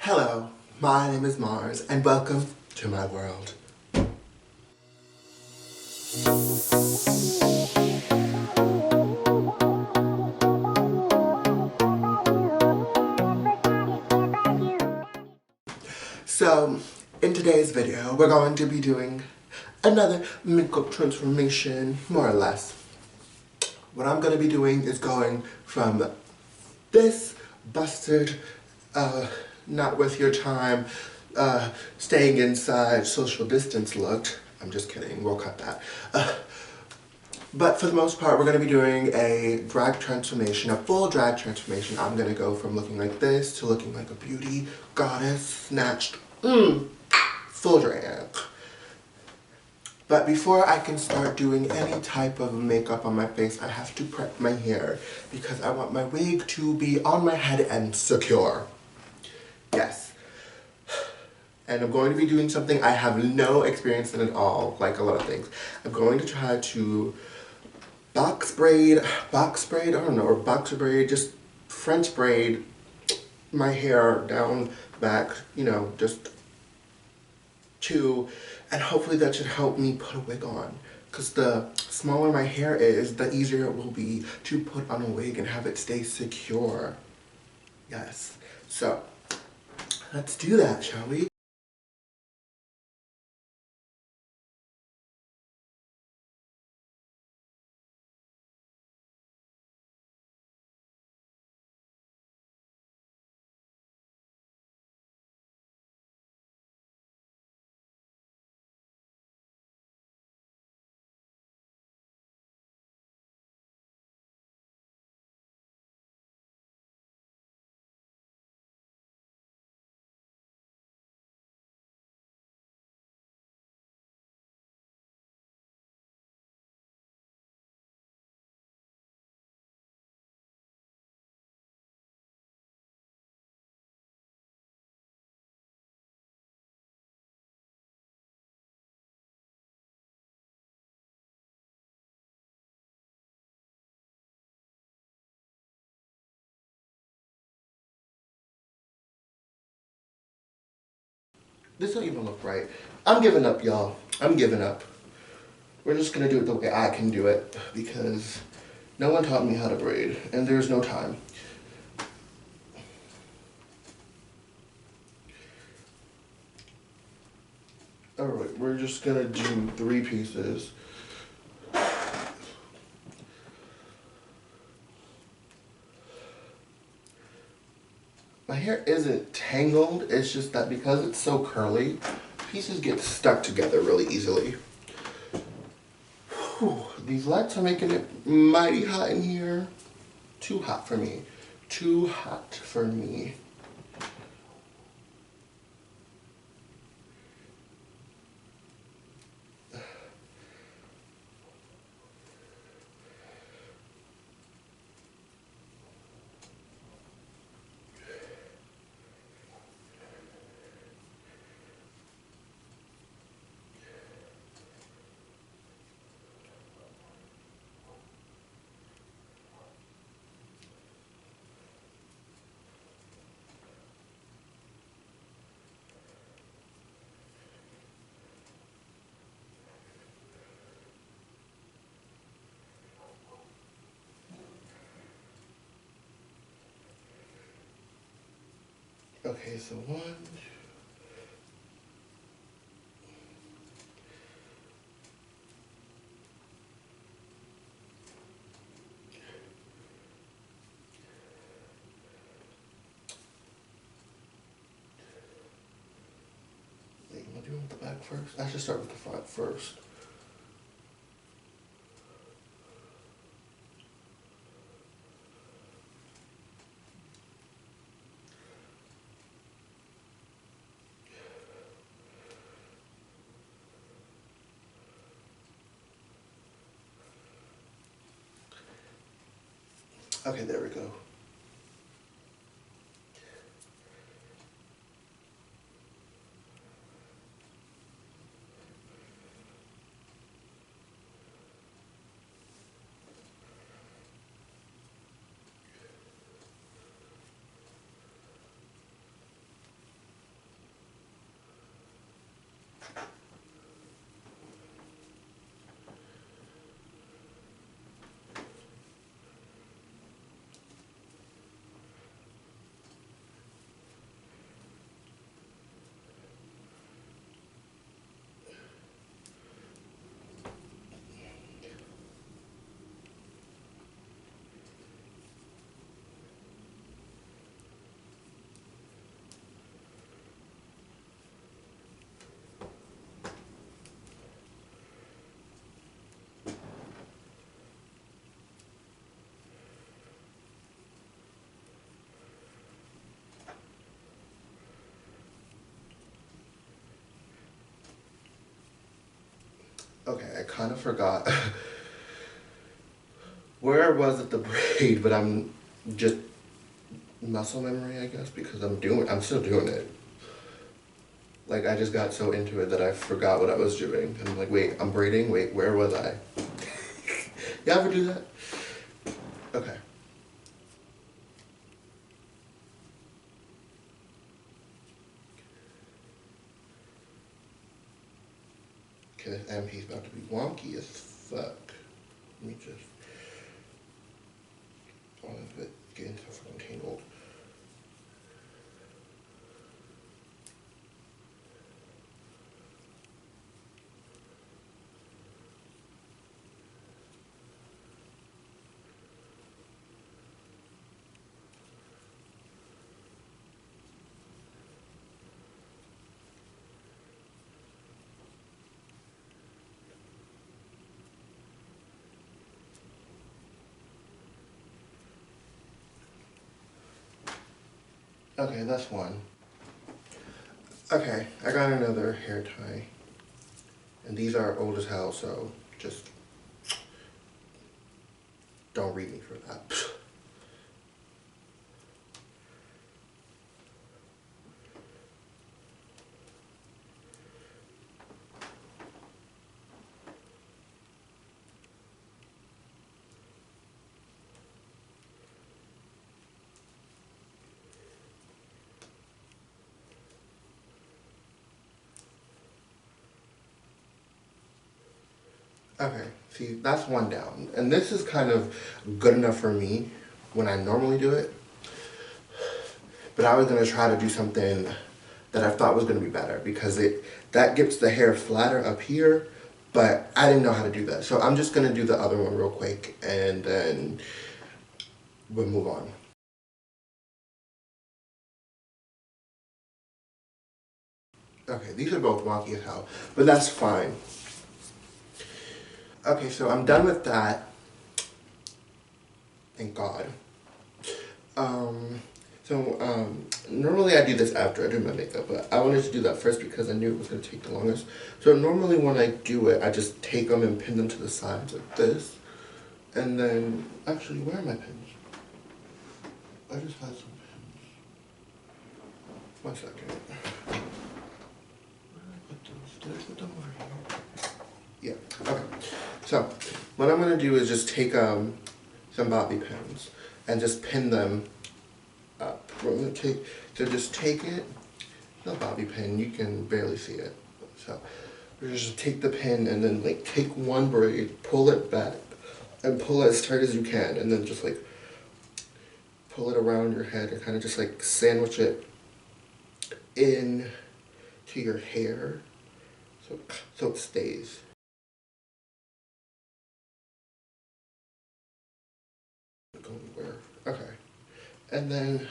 Hello, my name is Mars, and welcome to my world. So, in today's video, we're going to be doing another makeup transformation, more or less. What I'm going to be doing is going from this busted, not worth your time, staying inside, social distance look. I'm just kidding, we'll cut that. But for the most part, we're going to be doing a drag transformation, a full drag transformation. I'm going to go from looking like this to looking like a beauty goddess, snatched, full drag. But before I can start doing any type of makeup on my face, I have to prep my hair because I want my wig to be on my head and secure. Yes. And I'm going to be doing something I have no experience in at all, like a lot of things. I'm going to try to box braid, I don't know, or boxer braid, just French braid my hair down back, you know, just and hopefully that should help me put a wig on. Because the smaller my hair is, the easier it will be to put on a wig and have it stay secure. Yes. So, let's do that, shall we? This don't even look right. I'm giving up, y'all. I'm giving up. We're just gonna do it the way I can do it because no one taught me how to braid and there's no time. Alright, we're just gonna do 3 pieces. My hair isn't tangled, it's just that because it's so curly, pieces get stuck together really easily. Whew, these lights are making it mighty hot in here. Too hot for me. Too hot for me. Okay, so 1, wait, am I doing with the back first? I should start with the front first. Okay, there we go. Okay, I kind of forgot where was it the braid, but I'm just muscle memory, I guess, because I'm still doing it. Like, I just got so into it that I forgot what I was doing. And I'm like, wait, I'm braiding? Wait, where was I? You ever do that? Okay. Okay, this M piece about to be wonky as fuck. Let me just... all of it getting so fucking tangled. Okay, that's one. Okay, I got another hair tie. And these are old as hell, so just don't read me for that. Okay, see, that's one down. And this is kind of good enough for me when I normally do it. But I was going to try to do something that I thought was going to be better because that gets the hair flatter up here, but I didn't know how to do that. So I'm just going to do the other one real quick and then we'll move on. Okay, these are both wonky as hell, but that's fine. Okay, so I'm done with that. Thank God. Normally I do this after I do my makeup, but I wanted to do that first because I knew it was going to take the longest. So normally when I do it, I just take them and pin them to the sides like this. And then, actually, where are my pins? I just had some pins. 1 second. Where did I put those? Did I put them over here? Yeah, okay. So, what I'm going to do is just take some bobby pins and just pin them up. We're going to just take it, the bobby pin, you can barely see it. So, we're just take the pin and then like take one braid, pull it back, and pull it as tight as you can, and then just like pull it around your head and kind of just like sandwich it in to your hair so it stays. Okay, and then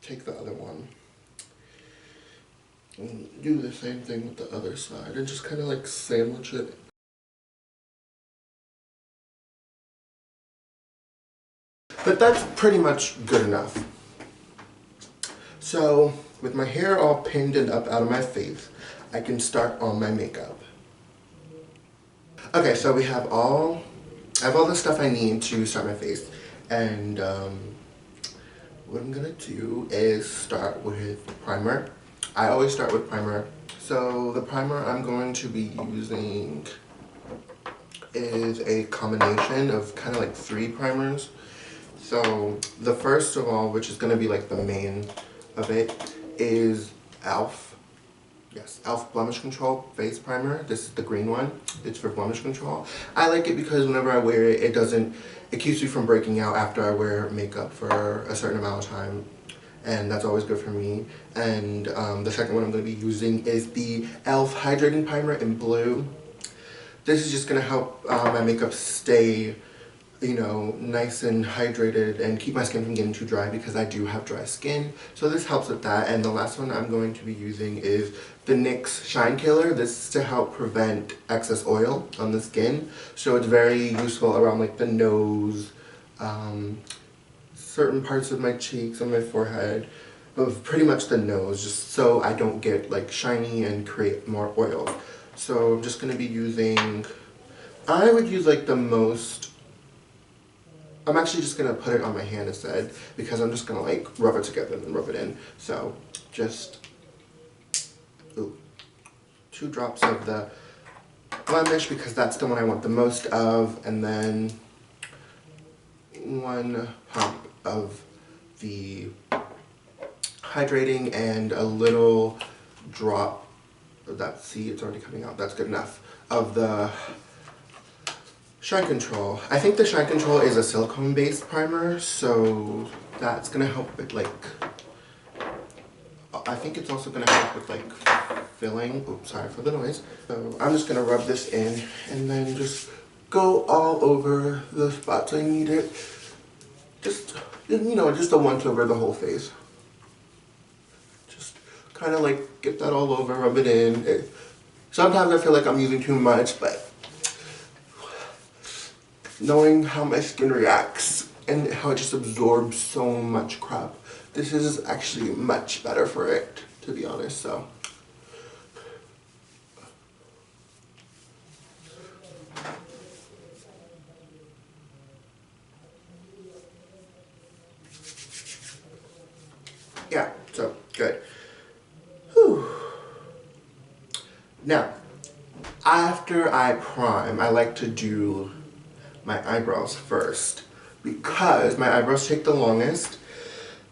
take the other one and do the same thing with the other side and just kind of like sandwich it. But that's pretty much good enough. So with my hair all pinned and up out of my face, I can start on my makeup. Okay, so I have all the stuff I need to start my face, and what I'm gonna do is start with primer. I always start with primer. So the primer I'm going to be using is a combination of kind of like 3 primers. So the first of all, which is gonna be like the main of it, is e.l.f. Yes, e.l.f. Blemish Control Face Primer. This is the green one. It's for blemish control. I like it because whenever I wear it, it keeps me from breaking out after I wear makeup for a certain amount of time. And that's always good for me. And the second one I'm going to be using is the e.l.f. Hydrating Primer in blue. This is just going to help my makeup stay, you know, nice and hydrated and keep my skin from getting too dry because I do have dry skin. So this helps with that. And the last one I'm going to be using is the Nyx Shine Killer. This is to help prevent excess oil on the skin. So it's very useful around like the nose, certain parts of my cheeks, on my forehead, but pretty much the nose, just so I don't get like shiny and create more oil. So I'm just going to be using, I would use like the most, I'm actually just going to put it on my hand instead because I'm just going to like rub it together and rub it in. So just 2 drops of the Blemish because that's the one I want the most of, and then 1 pump of the hydrating and a little drop of that. See, it's already coming out. That's good enough. Of the Shine Control. I think the Shine Control is a silicone-based primer, so that's gonna help with like. I think it's also gonna help with like filling. Oops, sorry for the noise. So I'm just gonna rub this in and then just go all over the spots I need it. Just, you know, just a once over the whole face. Just kind of like get that all over, rub it in. Sometimes I feel like I'm using too much, but knowing how my skin reacts and how it just absorbs so much crap, this is actually much better for it, to be honest, so. Yeah, so good. Whew. Now, after I prime, I like to do my eyebrows first because my eyebrows take the longest.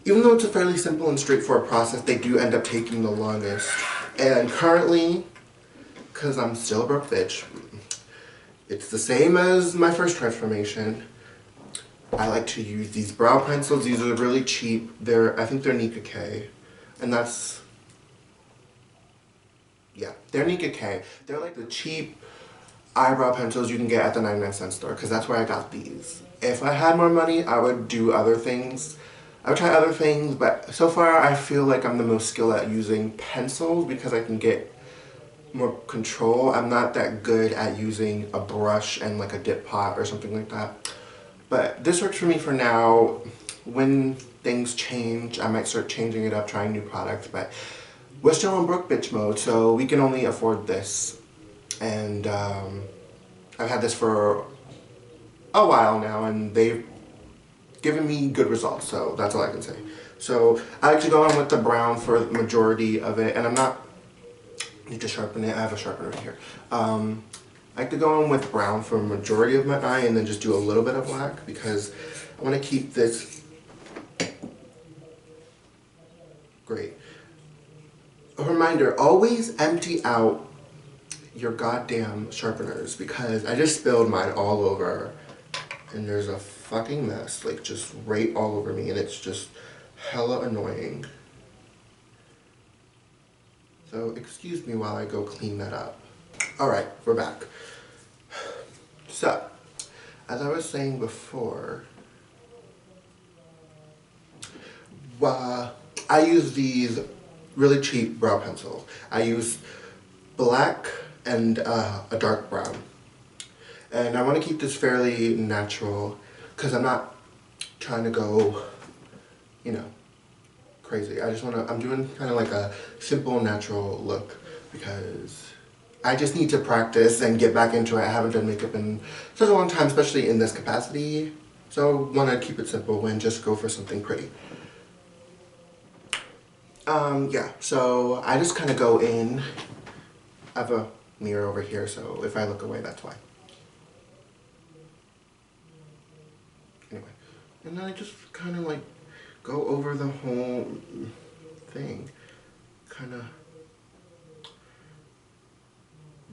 Even though it's a fairly simple and straightforward process, they do end up taking the longest. And currently, because I'm still a broke bitch, it's the same as my first transformation. I like to use these brow pencils. These are really cheap. I think they're Nyx K. And that's, yeah, they're Nyx K. They're like the cheap eyebrow pencils you can get at the 99-cent store, because that's where I got these. If I had more money, I would do other things. I would try other things, but so far I feel like I'm the most skilled at using pencils because I can get more control. I'm not that good at using a brush and like a dip pot or something like that. But this works for me for now. When things change, I might start changing it up, trying new products, but we're still in broke bitch mode, so we can only afford this. And I've had this for a while now, and they've given me good results, so that's all I can say. So I like to go on with the brown for the majority of it, and I need to sharpen it. I have a sharpener right here. I like to go on with brown for a majority of my eye and then just do a little bit of black because I want to keep this great. A reminder, always empty out your goddamn sharpeners because I just spilled mine all over and there's a fucking mess, like just right all over me, and it's just hella annoying. So excuse me while I go clean that up. Alright, we're back. So, as I was saying before, I use these really cheap brow pencils. I use black and a dark brown. And I want to keep this fairly natural because I'm not trying to go, you know, crazy. I just want to, I'm doing kind of like a simple, natural look because I just need to practice and get back into it. I haven't done makeup in such a long time, especially in this capacity. So I want to keep it simple and just go for something pretty. Yeah, so I just kind of go in. I have a mirror over here, so if I look away, that's why. Anyway, and then I just kind of like go over the whole thing. Kind of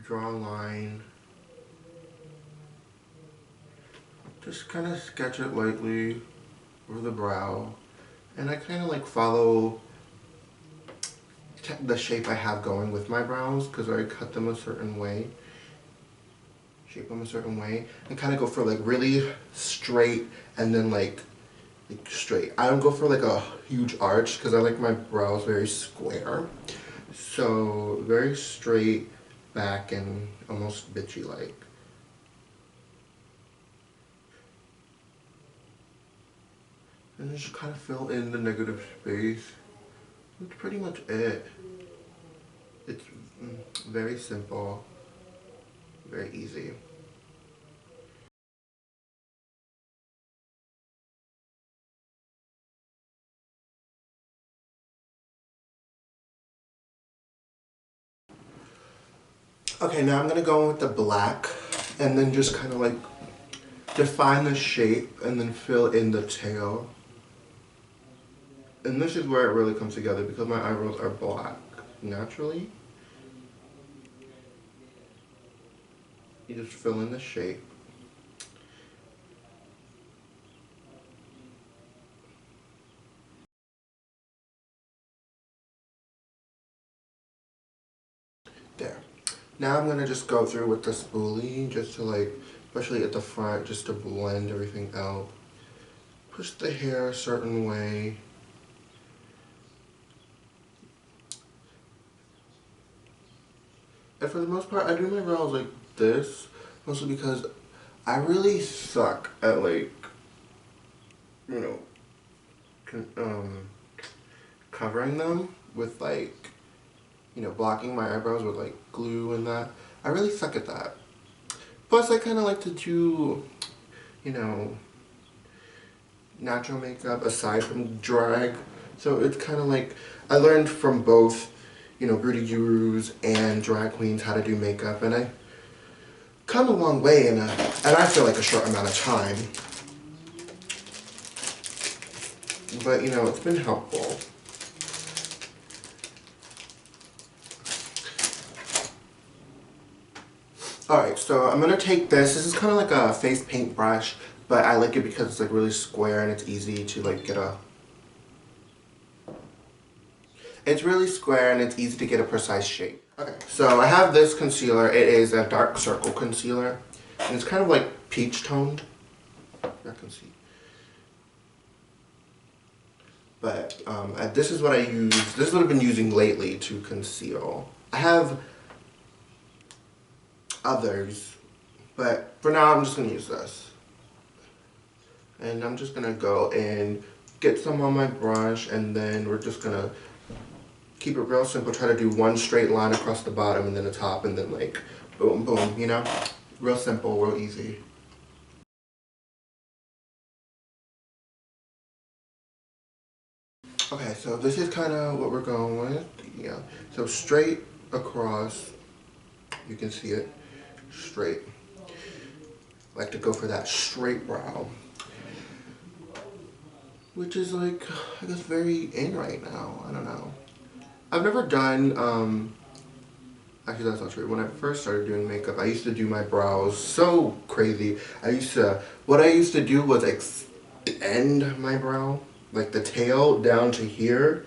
draw a line. Just kind of sketch it lightly over the brow. And I kind of like follow the shape I have going with my brows because I cut them a certain way. Shape them a certain way. And kind of go for like really straight and then like straight. I don't go for like a huge arch because I like my brows very square. So very straight back and almost bitchy like. And just kind of fill in the negative space. That's pretty much it. It's very simple. Very easy. Okay, now I'm gonna go in with the black and then just kind of like define the shape and then fill in the tail. And this is where it really comes together because my eyebrows are black naturally. You just fill in the shape. There. Now I'm gonna just go through with the spoolie just to like, especially at the front, just to blend everything out. Push the hair a certain way. And for the most part, I do my brows like this, mostly because I really suck at like, you know, covering them with like, you know, blocking my eyebrows with like glue and that. I really suck at that. Plus I kind of like to do, you know, natural makeup aside from drag. So it's kind of like, I learned from both, you know, beauty gurus and drag queens how to do makeup, and I come a long way in I feel like a short amount of time. But you know, it's been helpful. Alright, so I'm gonna take this. This is kind of like a face paint brush, but I like it because it's like really square and it's easy to like get a... It's really square and it's easy to get a precise shape. Okay, so I have this concealer. It is a dark circle concealer. And it's kind of like peach toned. I can see. But this is what I use. This is what I've been using lately to conceal. I have others, but for now I'm just going to use this. And I'm just going to go and get some on my brush, and then we're just going to keep it real simple. Try to do one straight line across the bottom and then the top, and then like boom, boom, you know? Real simple, real easy. Okay, so this is kind of what we're going with. Yeah, so straight across, you can see it, straight. I like to go for that straight brow, which is like, I guess, very in right now. I don't know. I've never done, actually that's not true. When I first started doing makeup, I used to do my brows so crazy. What I used to do was extend my brow, like the tail down to here.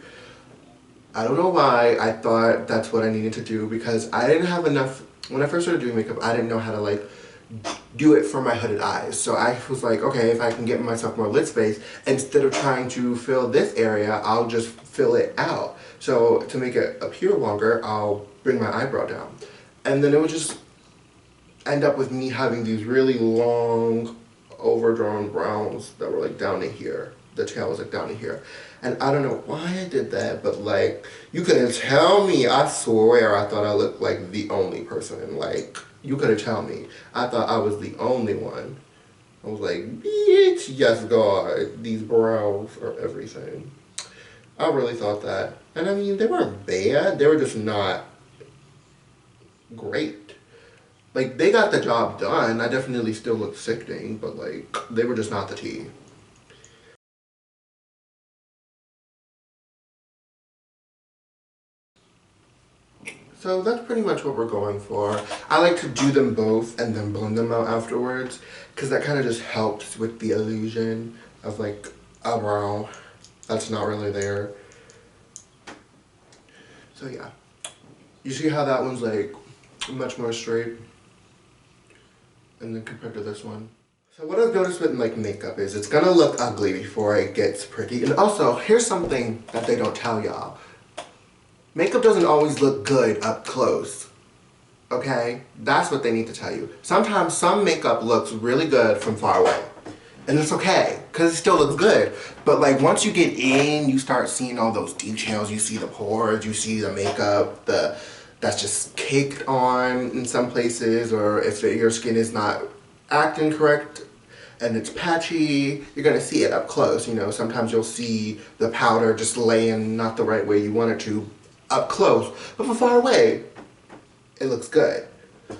I don't know why I thought that's what I needed to do, because I didn't have enough, when I first started doing makeup, I didn't know how to like do it for my hooded eyes. So I was like, okay, if I can get myself more lid space, instead of trying to fill this area, I'll just fill it out. So to make it appear longer, I'll bring my eyebrow down. And then it would just end up with me having these really long, overdrawn brows that were like down to here. The tail was like down to here. And I don't know why I did that, but like, you couldn't tell me. I swear I thought I looked like the only person. And like, you couldn't tell me. I thought I was the only one. I was like, bitch, yes God, these brows are everything. I really thought that. And I mean, they weren't bad. They were just not great. Like, they got the job done. I definitely still look sickening, but like, they were just not the tea. So that's pretty much what we're going for. I like to do them both and then blend them out afterwards, because that kind of just helps with the illusion of like a brow that's not really there. So yeah. You see how that one's like much more straight? And then compared to this one. So what I've noticed with like makeup is it's gonna look ugly before it gets pretty. And also, here's something that they don't tell y'all. Makeup doesn't always look good up close, okay? That's what they need to tell you. Sometimes some makeup looks really good from far away, and it's okay, because it still looks good. But like once you get in, you start seeing all those details. You see the pores, you see the makeup, the that's just caked on in some places, or if your skin is not acting correct and it's patchy, you're gonna see it up close. You know, sometimes you'll see the powder just laying not the right way you want it to up close, but from far away, it looks good.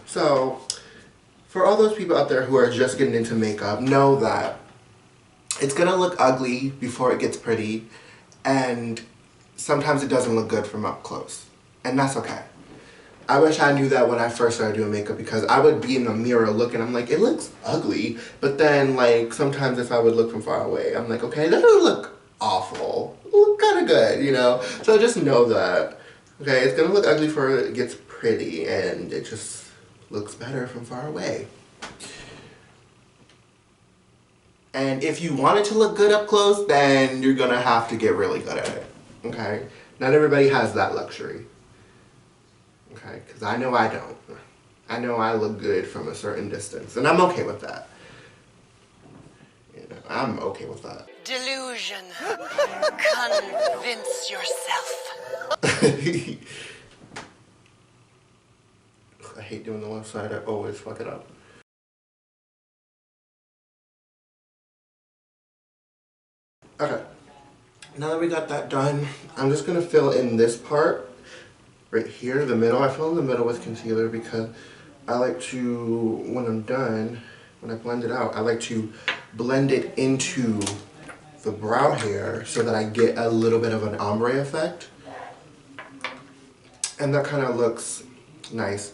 So, for all those people out there who are just getting into makeup, know that it's gonna look ugly before it gets pretty, and sometimes it doesn't look good from up close, and that's okay. I wish I knew that when I first started doing makeup, because I would be in the mirror looking, I'm like, it looks ugly, but then like sometimes if I would look from far away, I'm like, okay, that doesn't look awful, it look kind of good, you know? So just know that, okay, it's gonna look ugly before it gets pretty, and it just looks better from far away. And if you want it to look good up close, then you're gonna have to get really good at it, okay? Not everybody has that luxury, okay? Because I know I don't. I know I look good from a certain distance, and I'm okay with that. You know, I'm okay with that. Delusion. Convince yourself. I hate doing the left side, I always fuck it up. Okay, now that we got that done, I'm just gonna fill in this part right here, the middle. I fill in the middle with concealer because I like to, when I'm done, when I blend it out, I like to blend it into the brow hair so that I get a little bit of an ombre effect. And that kind of looks nice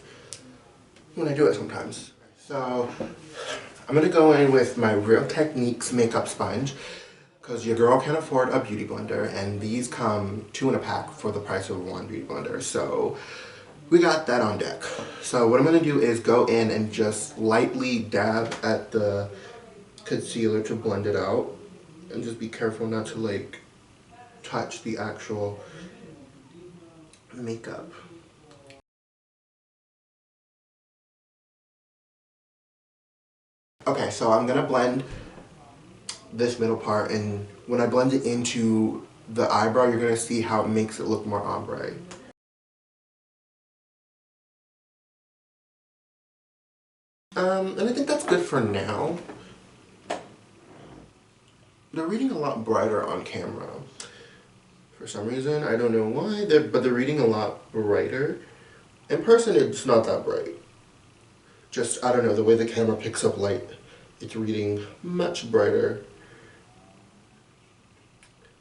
when I do it sometimes. So I'm gonna go in with my Real Techniques makeup sponge, because your girl can't afford a beauty blender, and these come 2 in a pack for the price of 1 beauty blender. So we got that on deck. So what I'm gonna do is go in and just lightly dab at the concealer to blend it out, and just be careful not to like touch the actual makeup. Okay, so I'm gonna blend this middle part, and when I blend it into the eyebrow, you're gonna see how it makes it look more ombre. And I think that's good for now. They're reading a lot brighter on camera. For some reason, I don't know why, but they're reading a lot brighter. In person, it's not that bright. Just, I don't know, the way the camera picks up light, it's reading much brighter.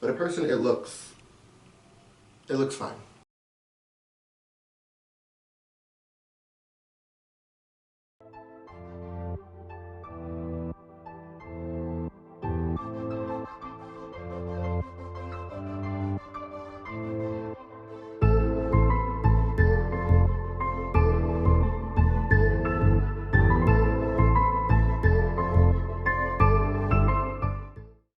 But in person, it looks fine.